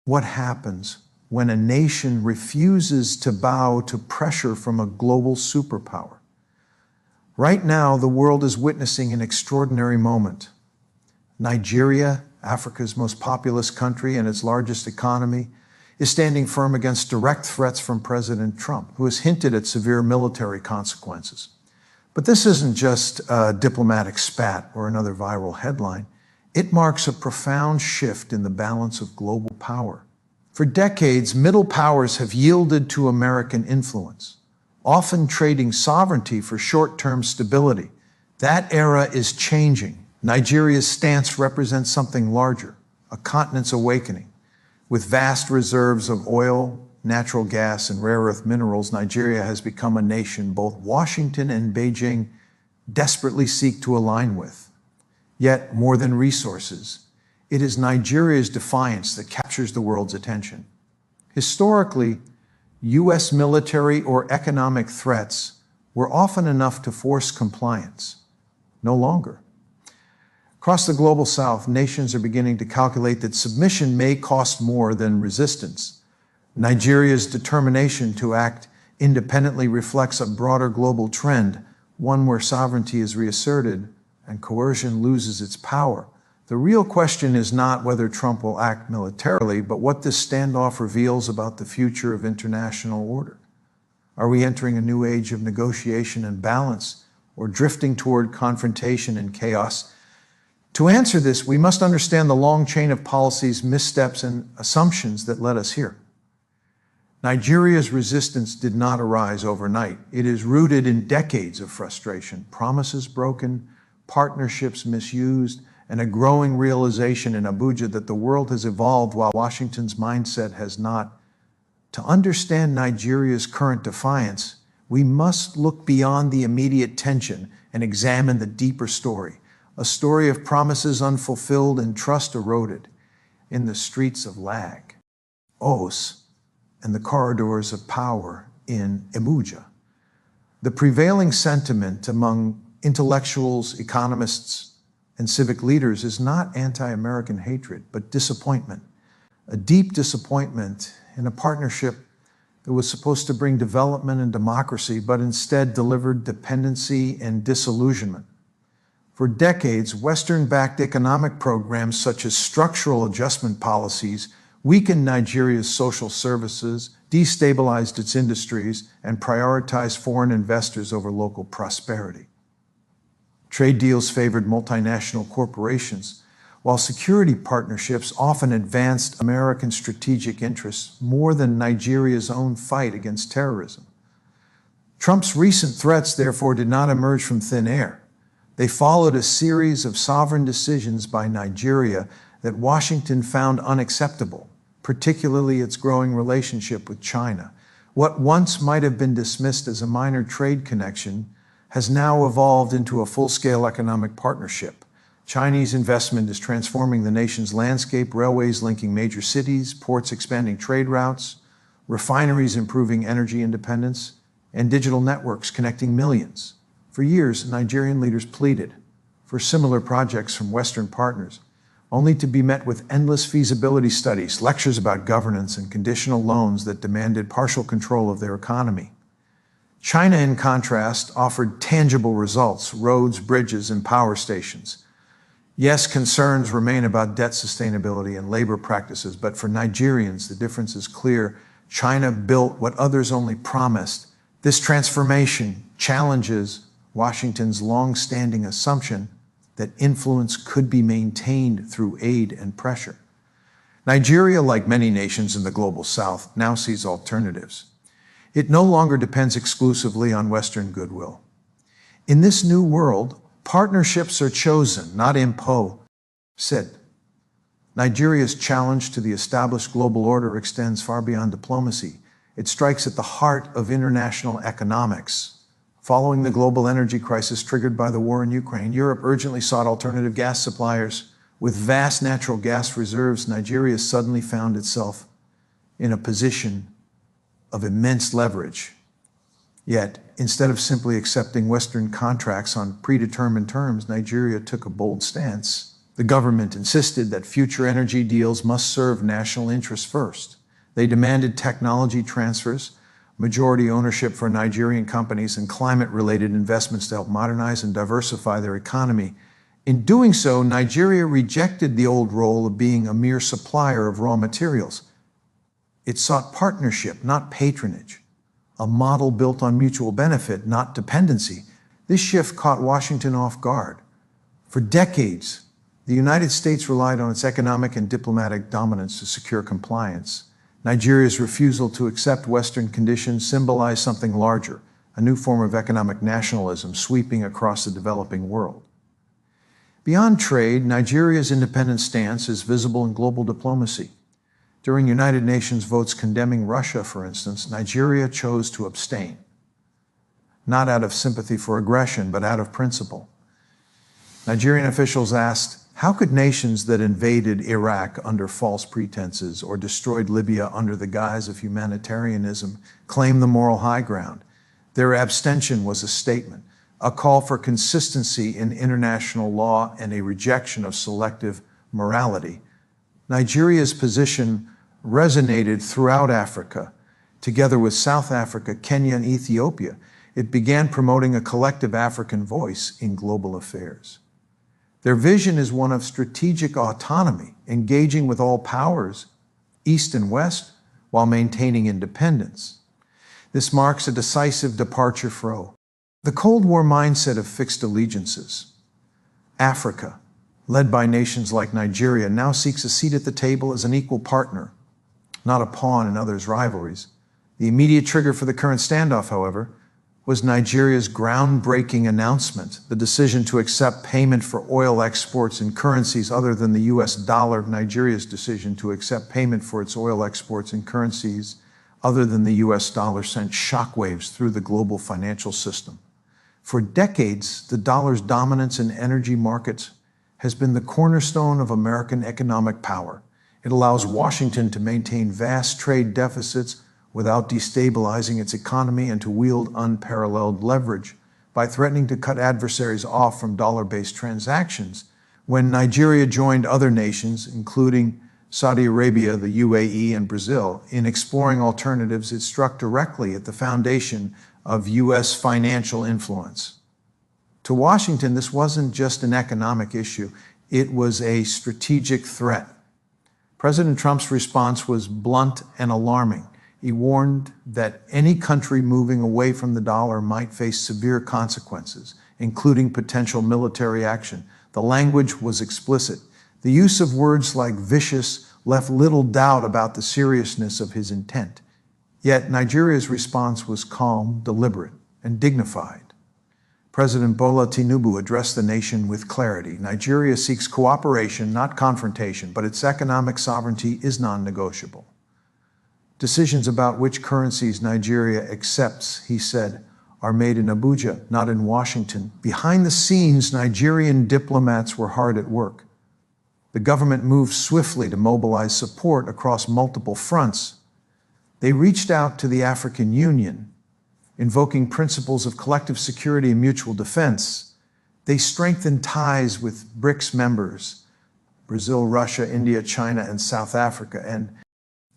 what happens when a nation refuses to bow to pressure from a global superpower. Right now, the world is witnessing an extraordinary moment. Nigeria, Africa's most populous country and its largest economy, is standing firm against direct threats from President Trump, who has hinted at severe military consequences. But this isn't just a diplomatic spat or another viral headline. It marks a profound shift in the balance of global power. For decades, middle powers have yielded to American influence, often trading sovereignty for short-term stability. That era is changing. Nigeria's stance represents something larger, a continent's awakening. With vast reserves of oil, natural gas, and rare earth minerals, Nigeria has become a nation both Washington and Beijing desperately seek to align with. Yet, more than resources, it is Nigeria's defiance that captures the world's attention. Historically, U.S. military or economic threats were often enough to force compliance. No longer. Across the global south, nations are beginning to calculate that submission may cost more than resistance. Nigeria's determination to act independently reflects a broader global trend, one where sovereignty is reasserted and coercion loses its power. The real question is not whether Trump will act militarily, but what this standoff reveals about the future of international order. Are we entering a new age of negotiation and balance, or drifting toward confrontation and chaos? To answer this, we must understand the long chain of policies, missteps, and assumptions that led us here. Nigeria's resistance did not arise overnight. It is rooted in decades of frustration, promises broken, partnerships misused, and a growing realization in Abuja that the world has evolved while Washington's mindset has not. To understand Nigeria's current defiance, we must look beyond the immediate tension and examine the deeper story. A story of promises unfulfilled and trust eroded in the streets of Lagos and the corridors of power in Abuja. The prevailing sentiment among intellectuals, economists, and civic leaders is not anti-American hatred, but disappointment. A deep disappointment in a partnership that was supposed to bring development and democracy, but instead delivered dependency and disillusionment. For decades, Western-backed economic programs such as structural adjustment policies weakened Nigeria's social services, destabilized its industries, and prioritized foreign investors over local prosperity. Trade deals favored multinational corporations, while security partnerships often advanced American strategic interests more than Nigeria's own fight against terrorism. Trump's recent threats, therefore, did not emerge from thin air. They followed a series of sovereign decisions by Nigeria that Washington found unacceptable, particularly its growing relationship with China. What once might have been dismissed as a minor trade connection has now evolved into a full-scale economic partnership. Chinese investment is transforming the nation's landscape, railways linking major cities, ports expanding trade routes, refineries improving energy independence, and digital networks connecting millions. For years, Nigerian leaders pleaded for similar projects from Western partners, only to be met with endless feasibility studies, lectures about governance, and conditional loans that demanded partial control of their economy. China, in contrast, offered tangible results: roads, bridges, and power stations. Yes, concerns remain about debt sustainability and labor practices, but for Nigerians, the difference is clear. China built what others only promised. This transformation challenges Washington's long-standing assumption that influence could be maintained through aid and pressure. Nigeria, like many nations in the global south, now sees alternatives. It no longer depends exclusively on Western goodwill. In this new world, partnerships are chosen, not imposed. Nigeria's challenge to the established global order extends far beyond diplomacy. It strikes at the heart of international economics. Following the global energy crisis triggered by the war in Ukraine, Europe urgently sought alternative gas suppliers. With vast natural gas reserves, Nigeria suddenly found itself in a position of immense leverage. Yet, instead of simply accepting Western contracts on predetermined terms, Nigeria took a bold stance. The government insisted that future energy deals must serve national interests first. They demanded technology transfers, majority ownership for Nigerian companies, and climate-related investments to help modernize and diversify their economy. In doing so, Nigeria rejected the old role of being a mere supplier of raw materials. It sought partnership, not patronage, a model built on mutual benefit, not dependency. This shift caught Washington off guard. For decades, the United States relied on its economic and diplomatic dominance to secure compliance. Nigeria's refusal to accept Western conditions symbolized something larger, a new form of economic nationalism sweeping across the developing world. Beyond trade, Nigeria's independent stance is visible in global diplomacy. During United Nations votes condemning Russia, for instance, Nigeria chose to abstain, not out of sympathy for aggression, but out of principle. Nigerian officials asked, how could nations that invaded Iraq under false pretenses or destroyed Libya under the guise of humanitarianism claim the moral high ground? Their abstention was a statement, a call for consistency in international law and a rejection of selective morality. Nigeria's position resonated throughout Africa. Together with South Africa, Kenya, and Ethiopia, it began promoting a collective African voice in global affairs. Their vision is one of strategic autonomy, engaging with all powers, East and West, while maintaining independence. This marks a decisive departure from the Cold War mindset of fixed allegiances. Africa, led by nations like Nigeria, now seeks a seat at the table as an equal partner, not a pawn in others' rivalries. The immediate trigger for the current standoff, however, was Nigeria's groundbreaking announcement, the decision to accept payment for oil exports in currencies other than the US dollar. Nigeria's decision to accept payment for its oil exports in currencies other than the US dollar sent shockwaves through the global financial system. For decades, the dollar's dominance in energy markets has been the cornerstone of American economic power. It allows Washington to maintain vast trade deficits without destabilizing its economy and to wield unparalleled leverage by threatening to cut adversaries off from dollar-based transactions. When Nigeria joined other nations, including Saudi Arabia, the UAE, and Brazil, in exploring alternatives, it struck directly at the foundation of US financial influence. To Washington, this wasn't just an economic issue, it was a strategic threat. President Trump's response was blunt and alarming. He warned that any country moving away from the dollar might face severe consequences, including potential military action. The language was explicit. The use of words like vicious left little doubt about the seriousness of his intent. Yet Nigeria's response was calm, deliberate, and dignified. President Bola Tinubu addressed the nation with clarity. Nigeria seeks cooperation, not confrontation, but its economic sovereignty is non-negotiable. Decisions about which currencies Nigeria accepts, he said, are made in Abuja, not in Washington. Behind the scenes, Nigerian diplomats were hard at work. The government moved swiftly to mobilize support across multiple fronts. They reached out to the African Union, invoking principles of collective security and mutual defense. They strengthened ties with BRICS members, Brazil, Russia, India, China, and South Africa, and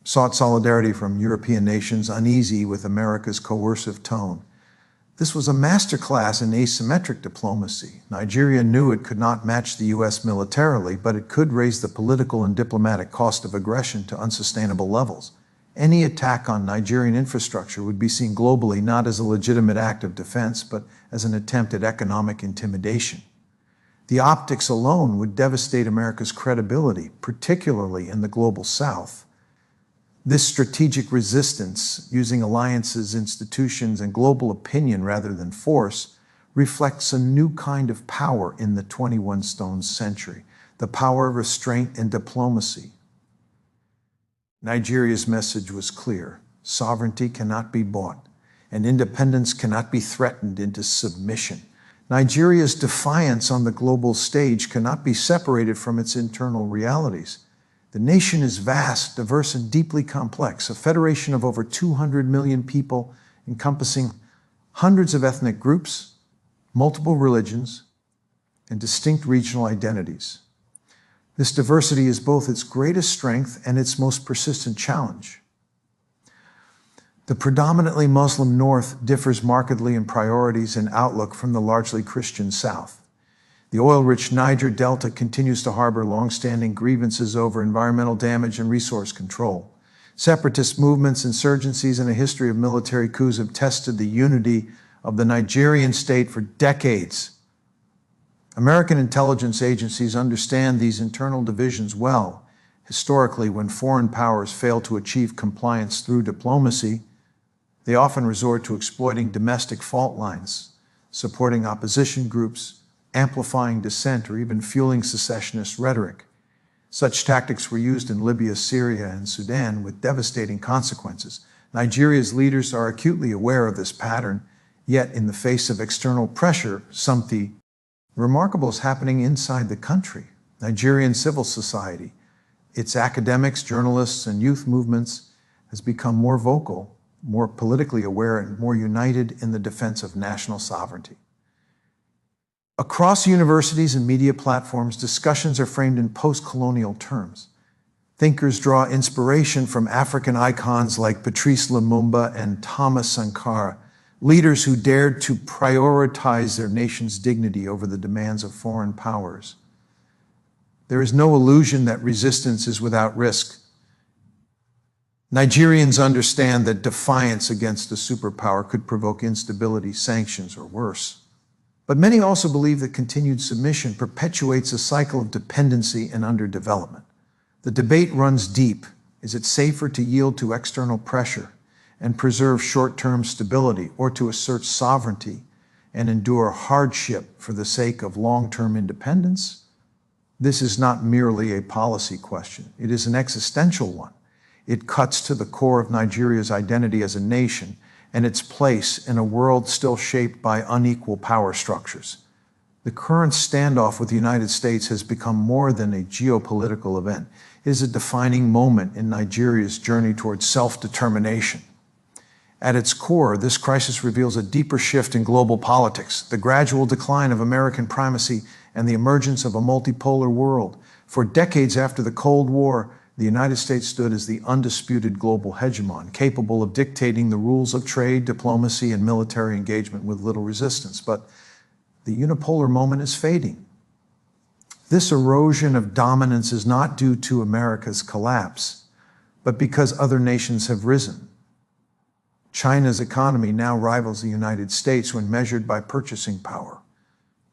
sought solidarity from European nations uneasy with America's coercive tone. This was a masterclass in asymmetric diplomacy. Nigeria knew it could not match the US militarily, but it could raise the political and diplomatic cost of aggression to unsustainable levels. Any attack on Nigerian infrastructure would be seen globally not as a legitimate act of defense, but as an attempt at economic intimidation. The optics alone would devastate America's credibility, particularly in the global South. This strategic resistance, using alliances, institutions, and global opinion rather than force, reflects a new kind of power in the 21 Stones century, the power of restraint and diplomacy. Nigeria's message was clear. Sovereignty cannot be bought, and independence cannot be threatened into submission. Nigeria's defiance on the global stage cannot be separated from its internal realities. The nation is vast, diverse, and deeply complex, a federation of over 200 million people encompassing hundreds of ethnic groups, multiple religions, and distinct regional identities. This diversity is both its greatest strength and its most persistent challenge. The predominantly Muslim North differs markedly in priorities and outlook from the largely Christian South. The oil-rich Niger Delta continues to harbor long-standing grievances over environmental damage and resource control. Separatist movements, insurgencies, and a history of military coups have tested the unity of the Nigerian state for decades. American intelligence agencies understand these internal divisions well. Historically, when foreign powers fail to achieve compliance through diplomacy, they often resort to exploiting domestic fault lines, supporting opposition groups, amplifying dissent, or even fueling secessionist rhetoric. Such tactics were used in Libya, Syria, and Sudan with devastating consequences. Nigeria's leaders are acutely aware of this pattern, yet in the face of external pressure, something remarkable is happening inside the country. Nigerian civil society, its academics, journalists, and youth movements has become more vocal, more politically aware, and more united in the defense of national sovereignty. Across universities and media platforms, discussions are framed in post-colonial terms. Thinkers draw inspiration from African icons like Patrice Lumumba and Thomas Sankara, leaders who dared to prioritize their nation's dignity over the demands of foreign powers. There is no illusion that resistance is without risk. Nigerians understand that defiance against a superpower could provoke instability, sanctions, or worse. But many also believe that continued submission perpetuates a cycle of dependency and underdevelopment. The debate runs deep. Is it safer to yield to external pressure and preserve short-term stability, or to assert sovereignty and endure hardship for the sake of long-term independence? This is not merely a policy question. It is an existential one. It cuts to the core of Nigeria's identity as a nation and its place in a world still shaped by unequal power structures. The current standoff with the United States has become more than a geopolitical event. It is a defining moment in Nigeria's journey towards self-determination. At its core, this crisis reveals a deeper shift in global politics, the gradual decline of American primacy, and the emergence of a multipolar world. For decades after the Cold War, the United States stood as the undisputed global hegemon, capable of dictating the rules of trade, diplomacy, and military engagement with little resistance. But the unipolar moment is fading. This erosion of dominance is not due to America's collapse, but because other nations have risen. China's economy now rivals the United States when measured by purchasing power.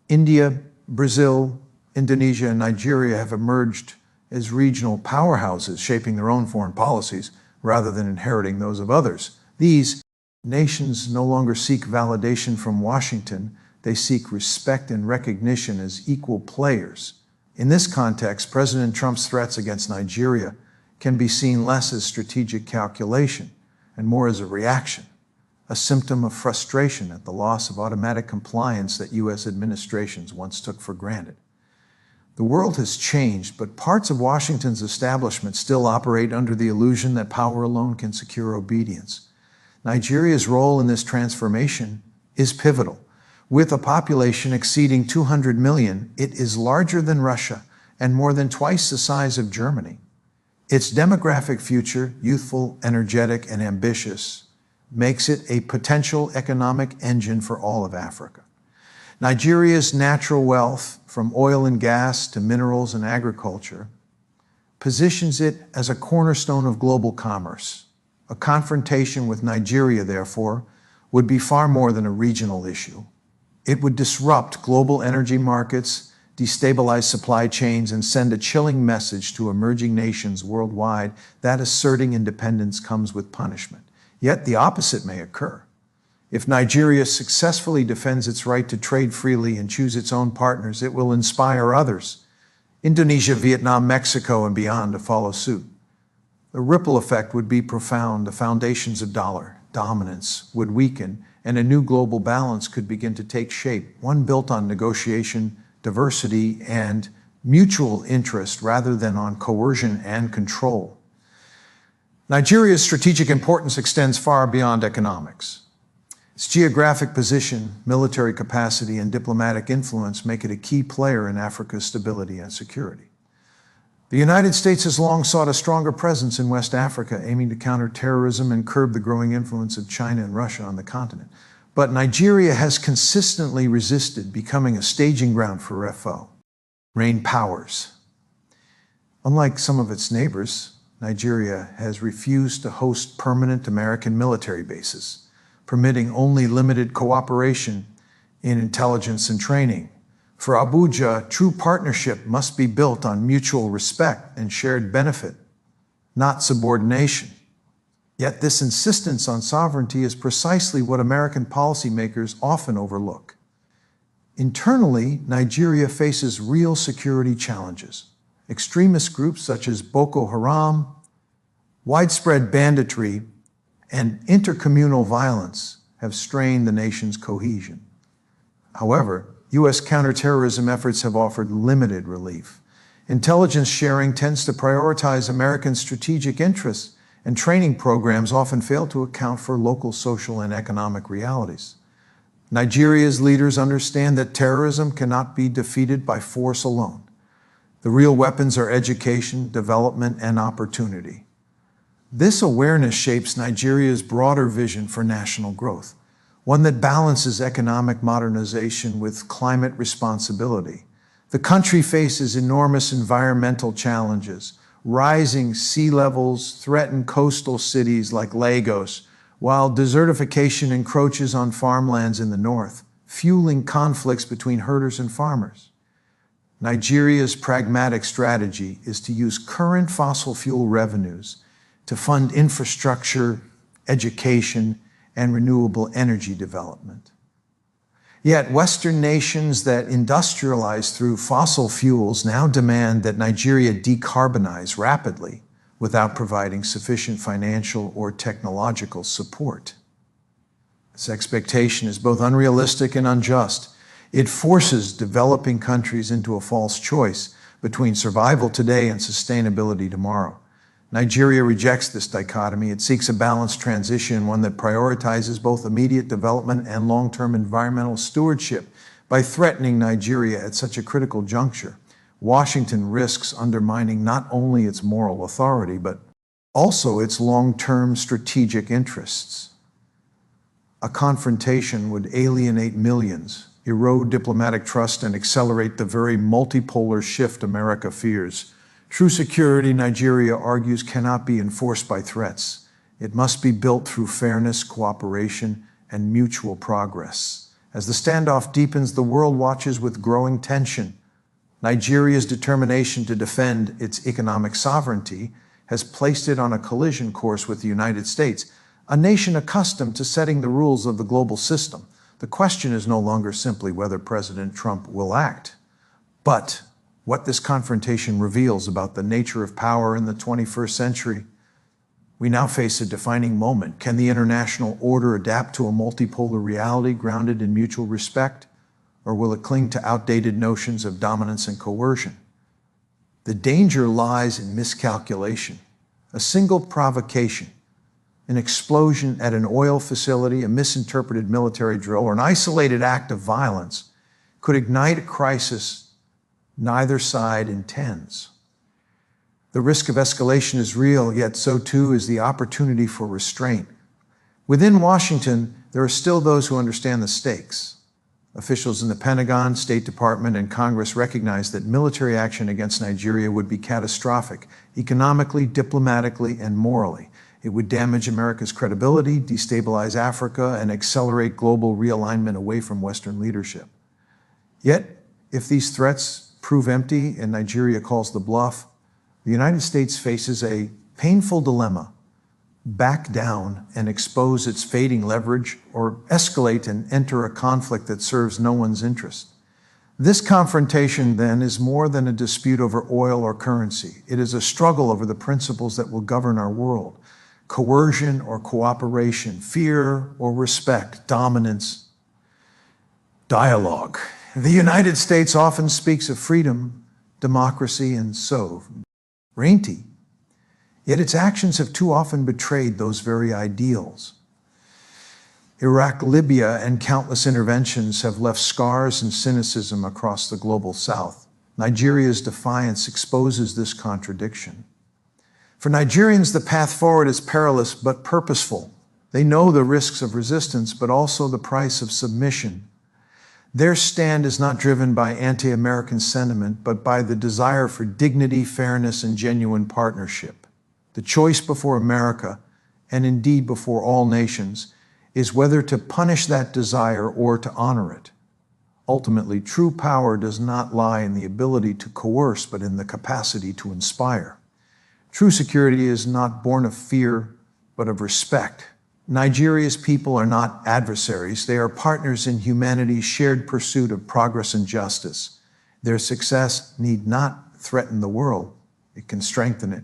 India, Brazil, Indonesia, and Nigeria have emerged as regional powerhouses, shaping their own foreign policies rather than inheriting those of others. These nations no longer seek validation from Washington. They seek respect and recognition as equal players. In this context, President Trump's threats against Nigeria can be seen less as strategic calculation and more as a reaction, a symptom of frustration at the loss of automatic compliance that U.S. administrations once took for granted. The world has changed, but parts of Washington's establishment still operate under the illusion that power alone can secure obedience. Nigeria's role in this transformation is pivotal. With a population exceeding 200 million, it is larger than Russia and more than twice the size of Germany. Its demographic future, youthful, energetic, and ambitious, makes it a potential economic engine for all of Africa. Nigeria's natural wealth, from oil and gas to minerals and agriculture, positions it as a cornerstone of global commerce. A confrontation with Nigeria, therefore, would be far more than a regional issue. It would disrupt global energy markets, destabilize supply chains, and send a chilling message to emerging nations worldwide that asserting independence comes with punishment. Yet the opposite may occur. If Nigeria successfully defends its right to trade freely and choose its own partners, it will inspire others, Indonesia, Vietnam, Mexico, and beyond, to follow suit. The ripple effect would be profound. The foundations of dollar dominance would weaken, and a new global balance could begin to take shape, one built on negotiation, diversity, and mutual interest rather than on coercion and control. Nigeria's strategic importance extends far beyond economics. Its geographic position, military capacity, and diplomatic influence make it a key player in Africa's stability and security. The United States has long sought a stronger presence in West Africa, aiming to counter terrorism and curb the growing influence of China and Russia on the continent. But Nigeria has consistently resisted becoming a staging ground for foreign powers. Unlike some of its neighbors, Nigeria has refused to host permanent American military bases, permitting only limited cooperation in intelligence and training. For Abuja, true partnership must be built on mutual respect and shared benefit, not subordination. Yet this insistence on sovereignty is precisely what American policymakers often overlook. Internally, Nigeria faces real security challenges. Extremist groups such as Boko Haram, widespread banditry, and intercommunal violence have strained the nation's cohesion. However, U.S. counterterrorism efforts have offered limited relief. Intelligence sharing tends to prioritize American strategic interests, and training programs often fail to account for local social and economic realities. Nigeria's leaders understand that terrorism cannot be defeated by force alone. The real weapons are education, development, and opportunity. This awareness shapes Nigeria's broader vision for national growth, one that balances economic modernization with climate responsibility. The country faces enormous environmental challenges. Rising sea levels threaten coastal cities like Lagos, while desertification encroaches on farmlands in the north, fueling conflicts between herders and farmers. Nigeria's pragmatic strategy is to use current fossil fuel revenues to fund infrastructure, education, and renewable energy development. Yet Western nations that industrialize through fossil fuels now demand that Nigeria decarbonize rapidly without providing sufficient financial or technological support. This expectation is both unrealistic and unjust. It forces developing countries into a false choice between survival today and sustainability tomorrow. Nigeria rejects this dichotomy. It seeks a balanced transition, one that prioritizes both immediate development and long-term environmental stewardship. By threatening Nigeria at such a critical juncture, Washington risks undermining not only its moral authority, but also its long-term strategic interests. A confrontation would alienate millions, erode diplomatic trust, and accelerate the very multipolar shift America fears. True security, Nigeria argues, cannot be enforced by threats. It must be built through fairness, cooperation, and mutual progress. As the standoff deepens, the world watches with growing tension. Nigeria's determination to defend its economic sovereignty has placed it on a collision course with the United States, a nation accustomed to setting the rules of the global system. The question is no longer simply whether President Trump will act, but what this confrontation reveals about the nature of power in the 21st century. We now face a defining moment. Can the international order adapt to a multipolar reality grounded in mutual respect, or will it cling to outdated notions of dominance and coercion? The danger lies in miscalculation. A single provocation, an explosion at an oil facility, a misinterpreted military drill, or an isolated act of violence could ignite a crisis neither side intends. The risk of escalation is real, yet so too is the opportunity for restraint. Within Washington, there are still those who understand the stakes. Officials in the Pentagon, State Department, and Congress recognize that military action against Nigeria would be catastrophic, economically, diplomatically, and morally. It would damage America's credibility, destabilize Africa, and accelerate global realignment away from Western leadership. Yet, if these threats prove empty and Nigeria calls the bluff, the United States faces a painful dilemma: back down and expose its fading leverage, or escalate and enter a conflict that serves no one's interest. This confrontation, then, is more than a dispute over oil or currency. It is a struggle over the principles that will govern our world: coercion or cooperation, fear or respect, dominance, dialogue. The United States often speaks of freedom, democracy, and sovereignty, yet its actions have too often betrayed those very ideals. Iraq, Libya, and countless interventions have left scars and cynicism across the global South. Nigeria's defiance exposes this contradiction. For Nigerians, the path forward is perilous but purposeful. They know the risks of resistance, but also the price of submission. Their stand is not driven by anti-American sentiment, but by the desire for dignity, fairness, and genuine partnership. The choice before America, and indeed before all nations, is whether to punish that desire or to honor it. Ultimately, true power does not lie in the ability to coerce, but in the capacity to inspire. True security is not born of fear, but of respect. Nigeria's people are not adversaries. They are partners in humanity's shared pursuit of progress and justice. Their success need not threaten the world. It can strengthen it.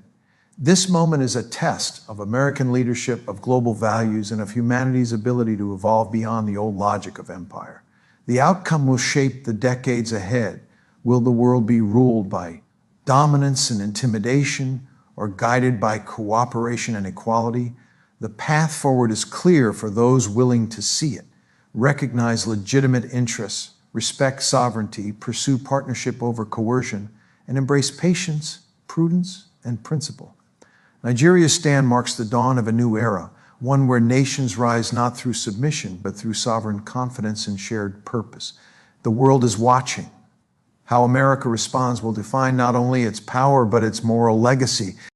This moment is a test of American leadership, of global values, and of humanity's ability to evolve beyond the old logic of empire. The outcome will shape the decades ahead. Will the world be ruled by dominance and intimidation, or guided by cooperation and equality? The path forward is clear for those willing to see it. Recognize legitimate interests, respect sovereignty, pursue partnership over coercion, and embrace patience, prudence, and principle. Nigeria's stand marks the dawn of a new era, one where nations rise not through submission, but through sovereign confidence and shared purpose. The world is watching. How America responds will define not only its power, but its moral legacy.